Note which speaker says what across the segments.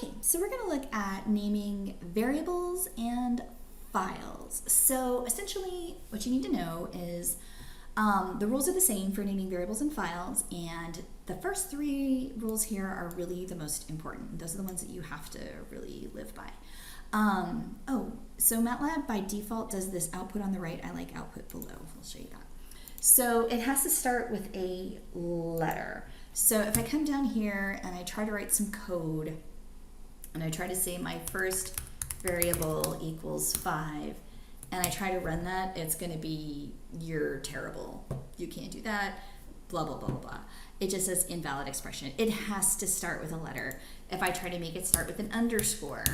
Speaker 1: Okay, so we're going to look at naming variables and files. So essentially what you need to know is the rules are the same for naming variables and files, and the first three rules here are really the most important. Those are the ones that you have to really live by. So Matlab by default does this output on the right. I like output below. I'll show you that. So it has to start with a letter. So if I come down here and I try to write some code, and I try to say my first variable equals 5, and I try to run that, it's going to be, you're terrible, you can't do that, blah, blah, blah, blah, blah. It just says invalid expression. It has to start with a letter. If I try to make it start with an underscore,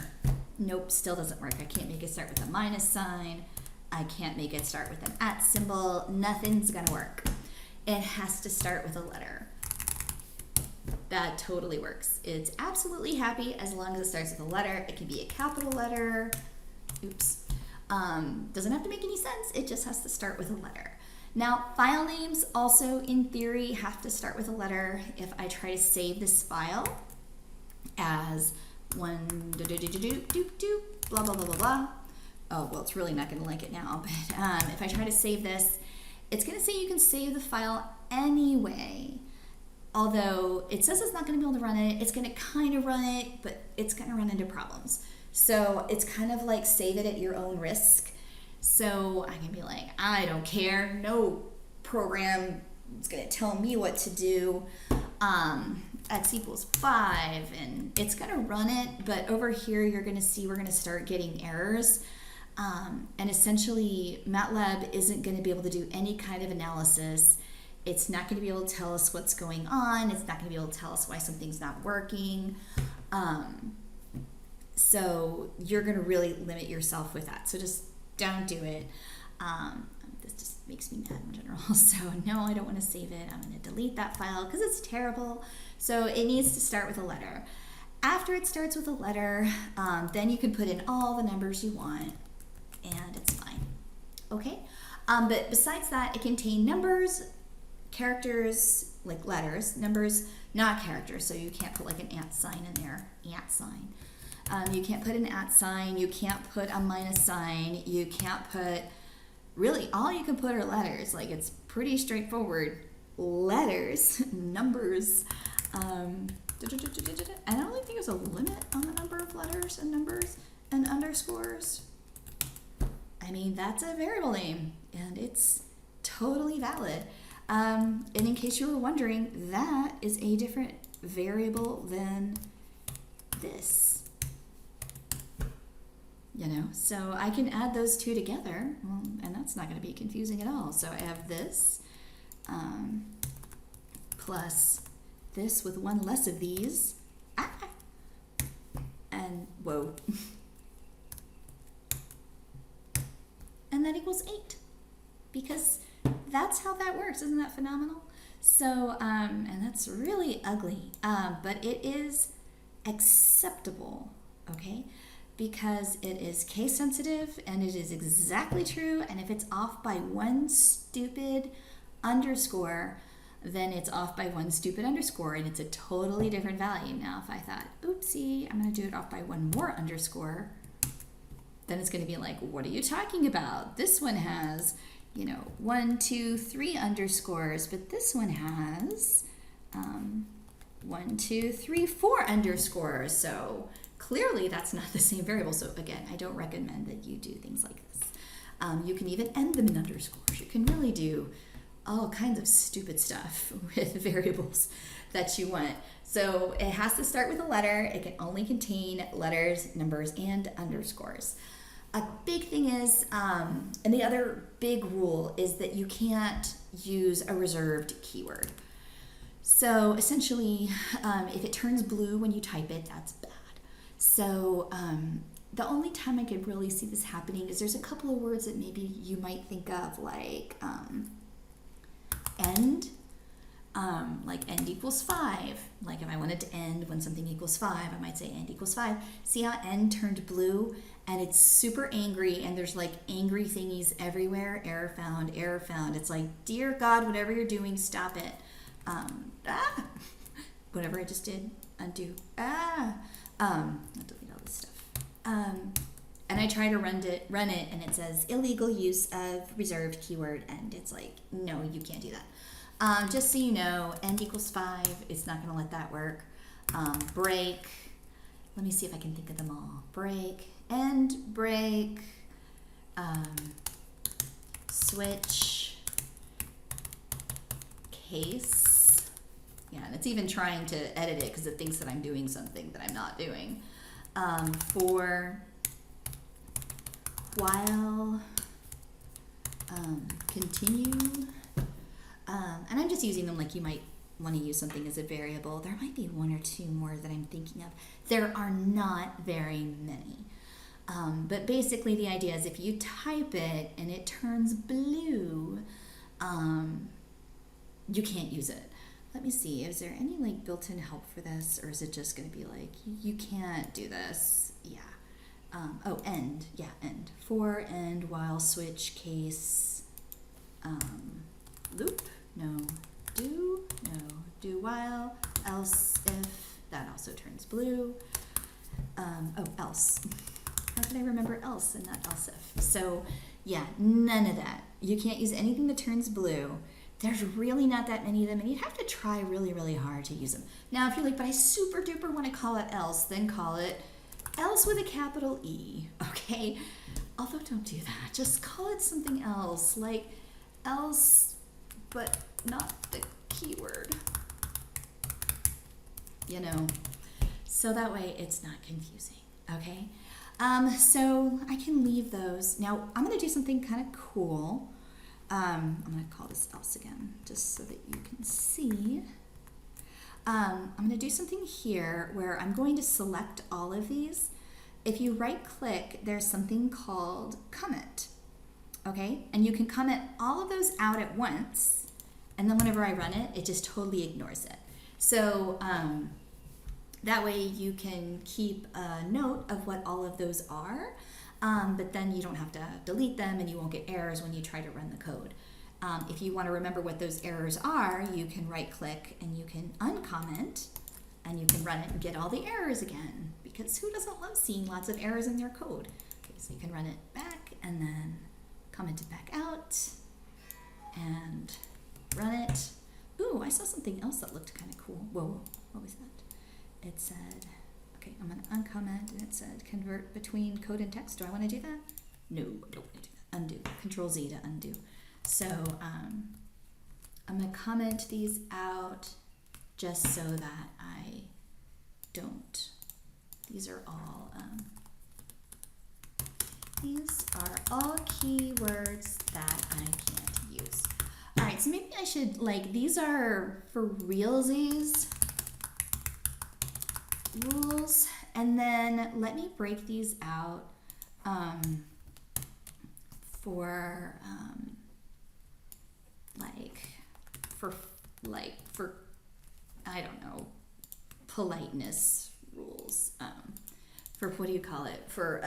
Speaker 1: nope, still doesn't work. I can't make it start with a minus sign. I can't make it start with an @ symbol. Nothing's going to work. It has to start with a letter. That totally works. It's absolutely happy as long as it starts with a letter. It can be a capital letter. Oops. Doesn't have to make any sense. It just has to start with a letter. Now, file names also, in theory, have to start with a letter. If I try to save this file as one blah, blah, blah, blah, blah. Oh, well, it's really not going to like it now. But if I try to save this, it's going to say you can save the file anyway. Although it says it's not going to be able to run it, it's going to kind of run it, but it's going to run into problems. So it's kind of like save it at your own risk. So I can be like, I don't care. No program is going to tell me what to do. X equals 5, and it's going to run it. But over here, you're going to see we're going to start getting errors. And essentially, Matlab isn't going to be able to do any kind of analysis. It's not going to be able to tell us what's going on. It's not going to be able to tell us why something's not working. So you're going to really limit yourself with that. So just don't do it. This just makes me mad in general. So no, I don't want to save it. I'm going to delete that file because it's terrible. So it needs to start with a letter. After it starts with a letter, then you can put in all the numbers you want, and it's fine. Okay? But besides that, it can contain numbers, characters, like letters, numbers, not characters, so you can't put like an @ sign in there, @ sign. You can't put an @ sign, you can't put a minus sign, you can't put, really all you can put are letters. Like, it's pretty straightforward. Letters, numbers, and I don't really think there's a limit on the number of letters and numbers and underscores. I mean, that's a variable name, and it's totally valid. And in case you were wondering, that is a different variable than this. You know, so I can add those two together, and that's not going to be confusing at all. So I have this plus this with one less of these, and whoa, and that equals 8, because that's how that works. Isn't that phenomenal? So, and that's really ugly, but it is acceptable, okay? Because it is case sensitive and it is exactly true. And if it's off by one stupid underscore, then it's off by one stupid underscore, and it's a totally different value. Now, if I thought, oopsie, I'm going to do it off by one more underscore, then it's going to be like, what are you talking about? This one has, 1, 2, 3 underscores, but this one has 1, 2, 3, 4 underscores. So clearly that's not the same variable. So again, I don't recommend that you do things like this. You can even end them in underscores. You can really do all kinds of stupid stuff with variables that you want. So it has to start with a letter. It can only contain letters, numbers, and underscores. A big thing is, and the other big rule is that you can't use a reserved keyword. So essentially, if it turns blue when you type it, that's bad. So the only time I could really see this happening is there's a couple of words that maybe you might think of, like end, like end equals 5. Like if I wanted to end when something equals 5, I might say end equals 5. See how end turned blue? And it's super angry, and there's like angry thingies everywhere. Error found, error found. It's like, dear God, whatever you're doing, stop it. Whatever I just did, undo. I'll delete all this stuff. And I try to run it, and it says illegal use of reserved keyword end. It's like, no, you can't do that. Just so you know, end equals 5. It's not going to let that work. Break. Let me see if I can think of them all. Break, end, break, switch, case. Yeah, and it's even trying to edit it because it thinks that I'm doing something that I'm not doing. For, while, continue, and I'm just using them like you might want to use something as a variable. There might be one or two more that I'm thinking of. There are not very many. But basically the idea is if you type it and it turns blue, you can't use it. Let me see, is there any like built-in help for this, or is it just going to be like, you can't do this? Yeah. Oh, end. Yeah, end. For, end, while, switch, case, loop, no, do while, else, if, that also turns blue. Oh, else. How can I remember else and not else if? So yeah, none of that. You can't use anything that turns blue. There's really not that many of them, and you'd have to try really, really hard to use them. Now, if you're like, but I super duper want to call it else, then call it else with a capital E, okay? Although don't do that. Just call it something else, like else, but not the keyword. You know, so that way it's not confusing, okay? So I can leave those. Now, I'm going to do something kind of cool. I'm going to call this else again, just so that you can see. I'm going to do something here where I'm going to select all of these. If you right click, there's something called comment, okay? And you can comment all of those out at once, and then whenever I run it, it just totally ignores it. So that way you can keep a note of what all of those are, but then you don't have to delete them and you won't get errors when you try to run the code. If you want to remember what those errors are, you can right click and you can uncomment and you can run it and get all the errors again, because who doesn't love seeing lots of errors in their code? Okay, so you can run it back and then comment it back out and run it. Ooh, I saw something else that looked kind of cool. Whoa, what was that? It said, okay, I'm going to uncomment, and it said convert between code and text. Do I want to do that? No, I don't want to do that. Undo. Control Z to undo. So I'm going to comment these out just so that I don't. These are all keywords that I can't use. All right, so maybe I should, like, these are for realsies rules, and then let me break these out for I don't know, politeness rules, for what do you call it, for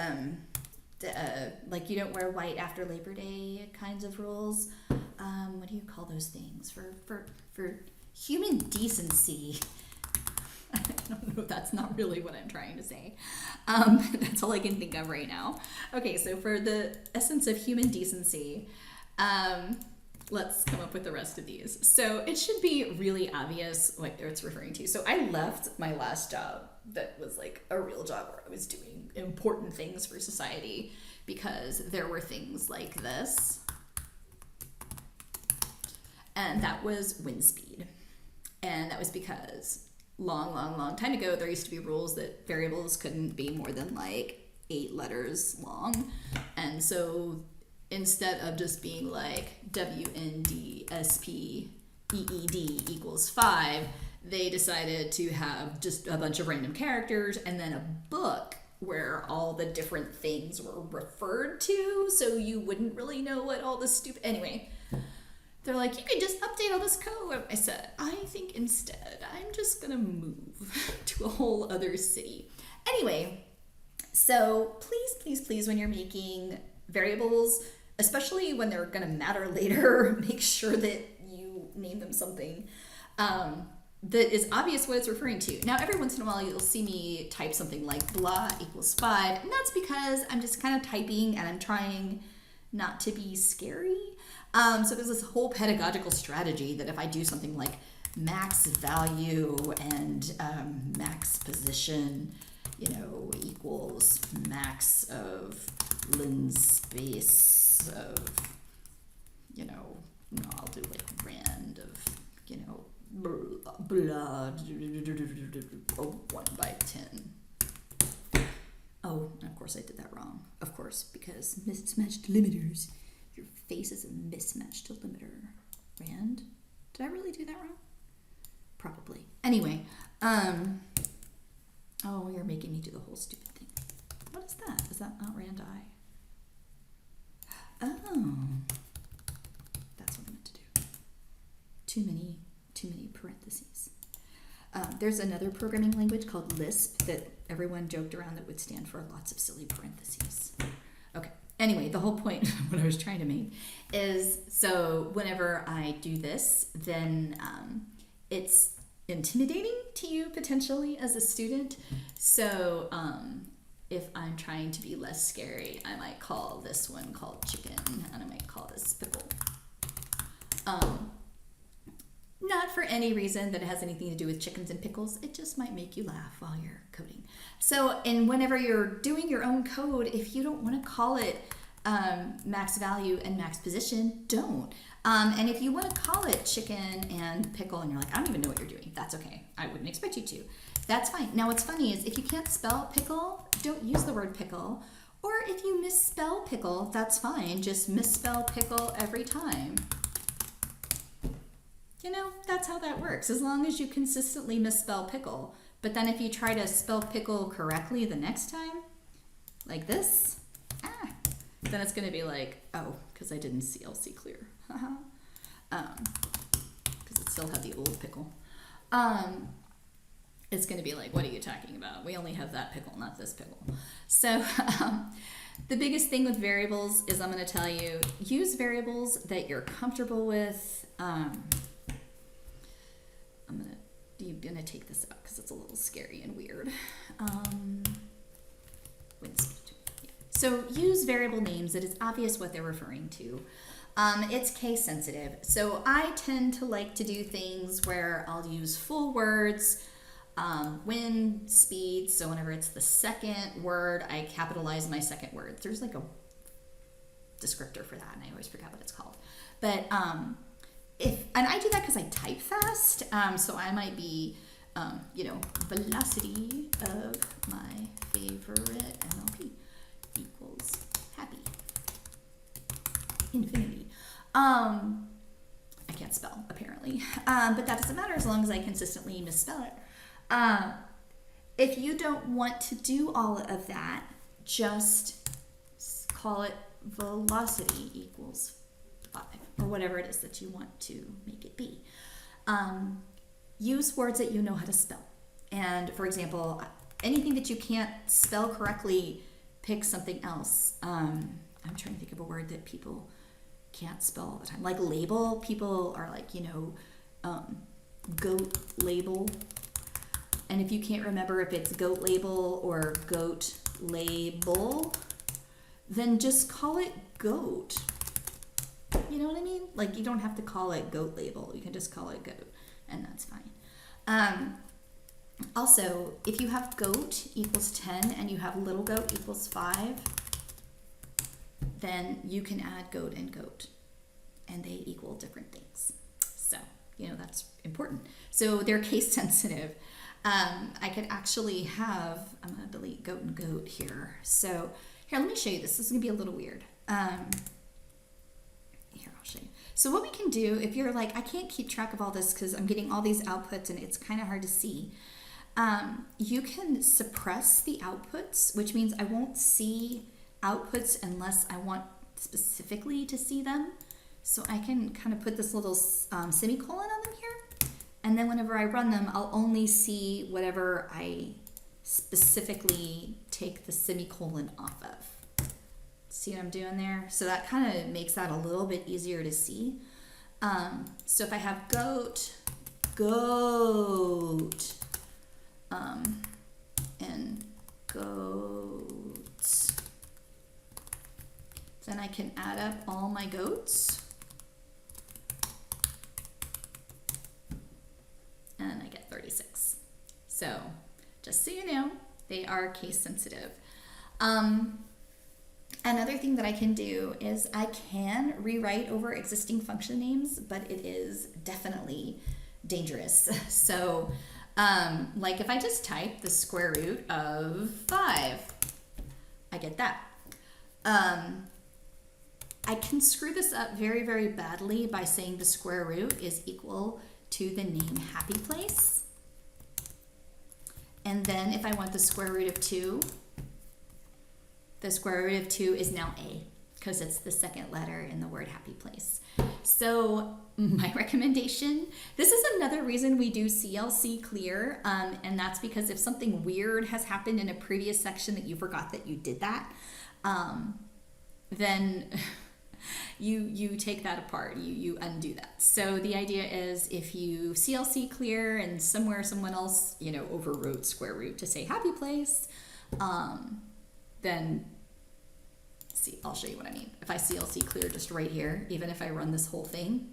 Speaker 1: like you don't wear white after Labor Day kinds of rules. What do you call those things for human decency? I don't know, that's not really what I'm trying to say. That's all I can think of right now. Okay, so for the essence of human decency, let's come up with the rest of these. So it should be really obvious what it's referring to. So I left my last job that was like a real job where I was doing important things for society because there were things like this. And that was wind speed. And that was because long time ago, there used to be rules that variables couldn't be more than like 8 letters long. And so instead of just being like WNDSPEED equals 5, they decided to have just a bunch of random characters and then a book where all the different things were referred to, so you wouldn't really know what all the stupid... Anyway, they're like, you could just update all this code. I said, I think instead I'm just gonna move to a whole other city. Anyway, so please, when you're making variables, especially when they're gonna matter later, make sure that you name them something. that is obvious what it's referring to. Now, every once in a while, you'll see me type something like blah equals 5, and that's because I'm just kind of typing and I'm trying not to be scary. So there's this whole pedagogical strategy that if I do something like max value and max position, equals max of lens space of, I'll do like rand of, blah, 1 by 10. Oh, and of course I did that wrong. Of course, because mismatched limiters. Your face is a mismatched limiter. Rand? Did I really do that wrong? Probably. Anyway, oh, you're making me do the whole stupid thing. What is that? Is that not rand I? Oh. That's what I meant to do. Too many parentheses. There's another programming language called Lisp that everyone joked around that would stand for lots of silly parentheses. Okay. Anyway, the whole point, what I was trying to make is, so whenever I do this, then it's intimidating to you potentially as a student. So if I'm trying to be less scary, I might call this one called chicken, and I might call this pickle. Not for any reason that it has anything to do with chickens and pickles. It just might make you laugh while you're coding. So, and whenever you're doing your own code, if you don't want to call it max value and max position, don't. And if you want to call it chicken and pickle and you're like, I don't even know what you're doing, that's okay. I wouldn't expect you to. That's fine. Now, what's funny is if you can't spell pickle, don't use the word pickle. Or if you misspell pickle, that's fine. Just misspell pickle every time. That's how that works, as long as you consistently misspell pickle. But then if you try to spell pickle correctly the next time, like this, then it's going to be like, oh, because I didn't CLC clear. Because it still had the old pickle. It's going to be like, what are you talking about? We only have that pickle, not this pickle. So the biggest thing with variables is I'm going to tell you, use variables that you're comfortable with. You're gonna take this out because it's a little scary and weird. Wind speed. Yeah. So use variable names that is obvious what they're referring to. It's case sensitive. So I tend to like to do things where I'll use full words, wind speed. So whenever it's the second word, I capitalize my second word. There's like a descriptor for that, and I always forget what it's called. But and I do that because I type fast, so I might be, velocity of my favorite MLP equals happy infinity. I can't spell, apparently, but that doesn't matter as long as I consistently misspell it. If you don't want to do all of that, just call it velocity equals 5. Or whatever it is that you want to make it be. Use words that you know how to spell. And for example, anything that you can't spell correctly, pick something else. I'm trying to think of a word that people can't spell all the time. Like label, people are like, goat label. And if you can't remember if it's goat label or goat label, then just call it goat. You know what I mean? Like, you don't have to call it goat label. You can just call it goat, and that's fine. Also, if you have goat equals 10 and you have little goat equals 5, then you can add goat and goat, and they equal different things. So, that's important. So they're case sensitive. I could actually have, I'm going to delete goat and goat here. So here, let me show you this. This is going to be a little weird. Here, I'll show you. So what we can do, if you're like, I can't keep track of all this because I'm getting all these outputs and it's kind of hard to see, you can suppress the outputs, which means I won't see outputs unless I want specifically to see them. So I can kind of put this little semicolon on them here, and then whenever I run them, I'll only see whatever I specifically take the semicolon off of. See what I'm doing there? So that kind of makes that a little bit easier to see. So if I have goat, goat. And goats. Then I can add up all my goats. And I get 36. So just so you know, they are case sensitive. Another thing that I can do is I can rewrite over existing function names, but it is definitely dangerous. So like if I just type the square root of 5, I get that. I can screw this up very, very badly by saying the square root is equal to the name happy place. And then if I want the square root of 2, the square root of 2 is now A, because it's the second letter in the word happy place. So my recommendation, this is another reason we do CLC clear, and that's because if something weird has happened in a previous section that you forgot that you did that, then you take that apart, you undo that. So the idea is if you CLC clear and somewhere someone else, overwrote square root to say happy place, then see, I'll show you what I mean. If I CLC clear just right here, even if I run this whole thing,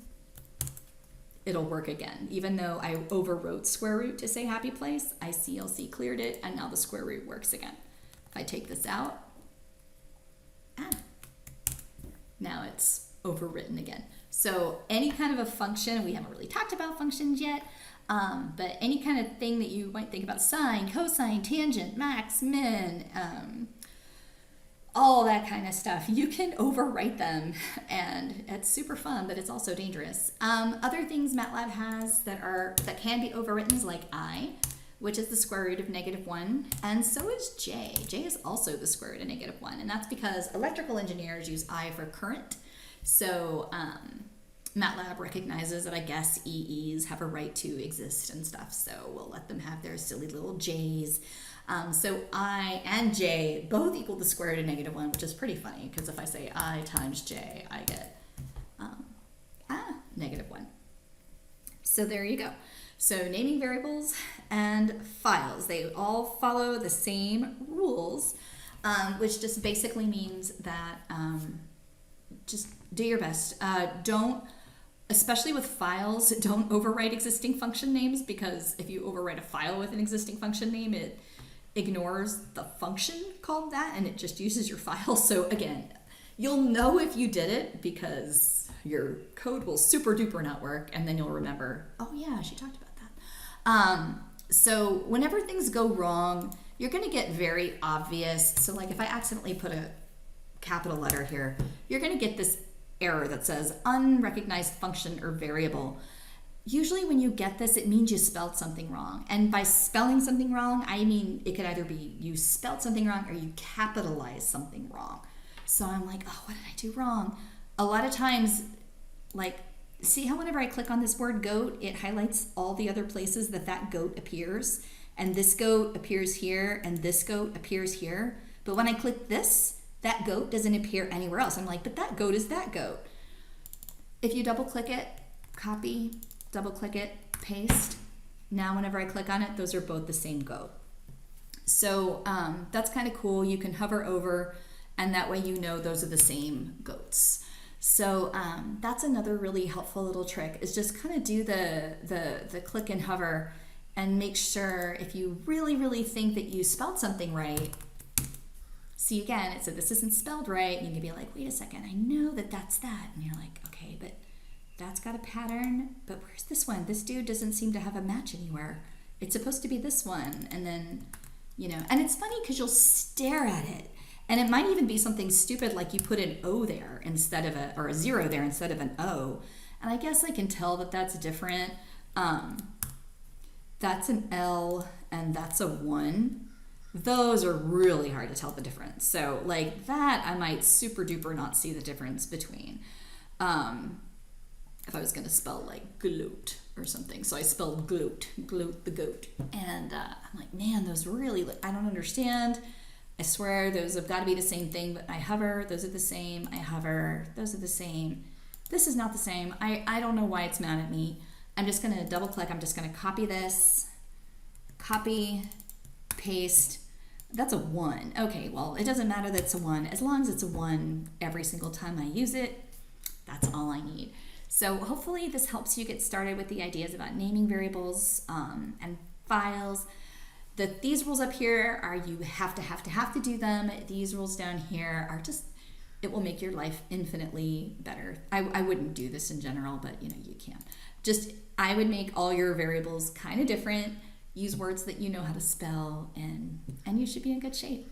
Speaker 1: it'll work again. Even though I overwrote square root to say happy place, I CLC cleared it and now the square root works again. If I take this out, now it's overwritten again. So any kind of a function, we haven't really talked about functions yet, but any kind of thing that you might think about, sine, cosine, tangent, max, min, all that kind of stuff, you can overwrite them, and it's super fun, but it's also dangerous. Other things Matlab has that can be overwritten is like I, which is the square root of -1, and so is J. J is also the square root of -1, and that's because electrical engineers use I for current. So Matlab recognizes that I guess EEs have a right to exist and stuff, so we'll let them have their silly little J's. So I and J both equal the square root of -1, which is pretty funny, because if I say I times J, I get -1. So there you go. So naming variables and files, they all follow the same rules, which just basically means that just do your best. Especially with files, don't overwrite existing function names, because if you overwrite a file with an existing function name, it ignores the function called that and it just uses your file. So again, you'll know if you did it because your code will super duper not work, and then you'll remember, oh yeah, she talked about that. So whenever things go wrong, you're going to get very obvious. So like if I accidentally put a capital letter here, you're going to get this error that says unrecognized function or variable. Usually when you get this, it means you spelled something wrong. And by spelling something wrong, I mean it could either be you spelled something wrong or you capitalized something wrong. So I'm like, oh, what did I do wrong? A lot of times, like, see how whenever I click on this word goat, it highlights all the other places that goat appears. And this goat appears here and this goat appears here. But when I click this, that goat doesn't appear anywhere else. I'm like, but that goat is that goat. If you double click it, copy, double click it, paste. Now whenever I click on it, those are both the same goat. So that's kind of cool. You can hover over and that way you know those are the same goats. So that's another really helpful little trick, is just kind of do the click and hover and make sure if you really, really think that you spelled something right. See, again, it said this isn't spelled right, and you can be like, wait a second, I know that that's that. And you're like, okay, but that's got a pattern, but where's this one? This dude doesn't seem to have a match anywhere. It's supposed to be this one. And then, and it's funny because you'll stare at it, and it might even be something stupid like you put an O there instead of or a 0 there instead of an O. And I guess I can tell that that's different. That's an L and that's a 1. Those are really hard to tell the difference. So like that, I might super duper not see the difference between. If I was going to spell like gloat or something. So I spelled gloat the goat. And I'm like, man, those really, I don't understand. I swear those have got to be the same thing, but I hover, those are the same. I hover, those are the same. This is not the same. I don't know why it's mad at me. I'm just going to double click. I'm just going to copy this, copy, paste. That's a 1. Okay, well, it doesn't matter that it's a 1. As long as it's a 1 every single time I use it, that's all I need. So hopefully this helps you get started with the ideas about naming variables and files. These rules up here are you have to do them. These rules down here are just, it will make your life infinitely better. I wouldn't do this in general, but you know, you can. Just, I would make all your variables kind of different, use words that you know how to spell, and you should be in good shape.